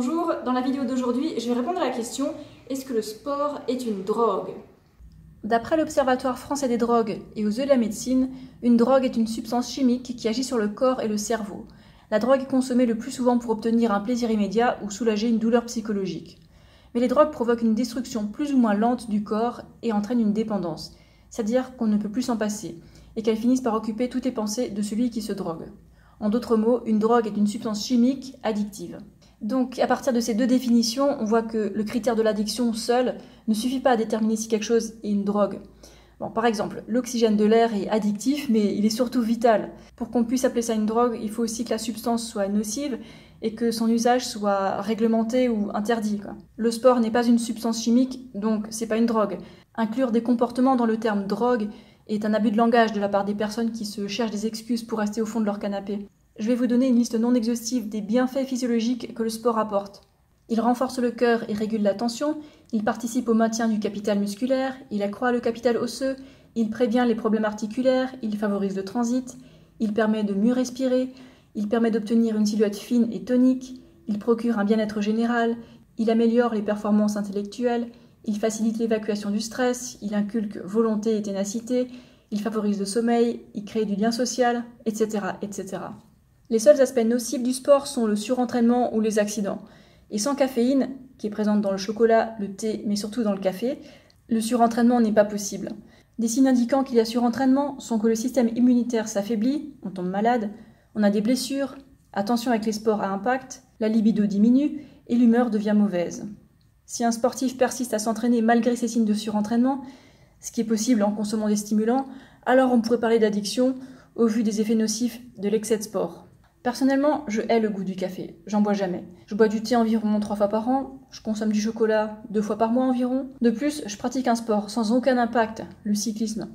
Bonjour, dans la vidéo d'aujourd'hui, je vais répondre à la question « Est-ce que le sport est une drogue ?» D'après l'Observatoire français des drogues et aux yeux de la médecine, une drogue est une substance chimique qui agit sur le corps et le cerveau. La drogue est consommée le plus souvent pour obtenir un plaisir immédiat ou soulager une douleur psychologique. Mais les drogues provoquent une destruction plus ou moins lente du corps et entraînent une dépendance, c'est-à-dire qu'on ne peut plus s'en passer, et qu'elles finissent par occuper toutes les pensées de celui qui se drogue. En d'autres mots, une drogue est une substance chimique addictive. Donc, à partir de ces deux définitions, on voit que le critère de l'addiction seul ne suffit pas à déterminer si quelque chose est une drogue. Bon, par exemple, l'oxygène de l'air est addictif, mais il est surtout vital. Pour qu'on puisse appeler ça une drogue, il faut aussi que la substance soit nocive et que son usage soit réglementé ou interdit, quoi. Le sport n'est pas une substance chimique, donc c'est pas une drogue. Inclure des comportements dans le terme drogue est un abus de langage de la part des personnes qui se cherchent des excuses pour rester au fond de leur canapé. Je vais vous donner une liste non exhaustive des bienfaits physiologiques que le sport apporte. Il renforce le cœur et régule la tension, il participe au maintien du capital musculaire, il accroît le capital osseux, il prévient les problèmes articulaires, il favorise le transit, il permet de mieux respirer, il permet d'obtenir une silhouette fine et tonique, il procure un bien-être général, il améliore les performances intellectuelles, il facilite l'évacuation du stress, il inculque volonté et ténacité, il favorise le sommeil, il crée du lien social, etc., etc. Les seuls aspects nocifs du sport sont le surentraînement ou les accidents. Et sans caféine, qui est présente dans le chocolat, le thé, mais surtout dans le café, le surentraînement n'est pas possible. Des signes indiquant qu'il y a surentraînement sont que le système immunitaire s'affaiblit, on tombe malade, on a des blessures, attention avec les sports à impact, la libido diminue et l'humeur devient mauvaise. Si un sportif persiste à s'entraîner malgré ces signes de surentraînement, ce qui est possible en consommant des stimulants, alors on pourrait parler d'addiction au vu des effets nocifs de l'excès de sport. Personnellement, je hais le goût du café, j'en bois jamais. Je bois du thé environ 3 fois par an, je consomme du chocolat 2 fois par mois environ. De plus, je pratique un sport sans aucun impact, le cyclisme.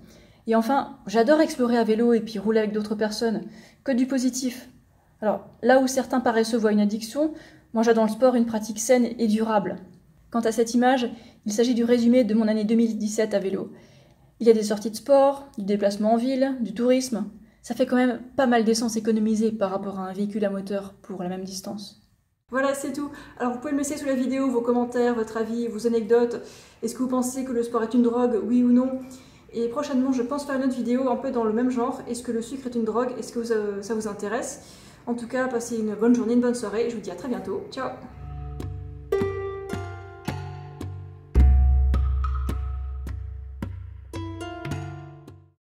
Et enfin, j'adore explorer à vélo et puis rouler avec d'autres personnes, que du positif. Alors, là où certains paresseux voient une addiction, moi j'ai dans le sport une pratique saine et durable. Quant à cette image, il s'agit du résumé de mon année 2017 à vélo. Il y a des sorties de sport, du déplacement en ville, du tourisme. Ça fait quand même pas mal d'essence économisée par rapport à un véhicule à moteur pour la même distance. Voilà, c'est tout. Alors vous pouvez me laisser sous la vidéo vos commentaires, votre avis, vos anecdotes. Est-ce que vous pensez que le sport est une drogue, oui ou non? Et prochainement, je pense faire une autre vidéo un peu dans le même genre. Est-ce que le sucre est une drogue? Est-ce que ça vous intéresse? En tout cas, passez une bonne journée, une bonne soirée. Je vous dis à très bientôt. Ciao!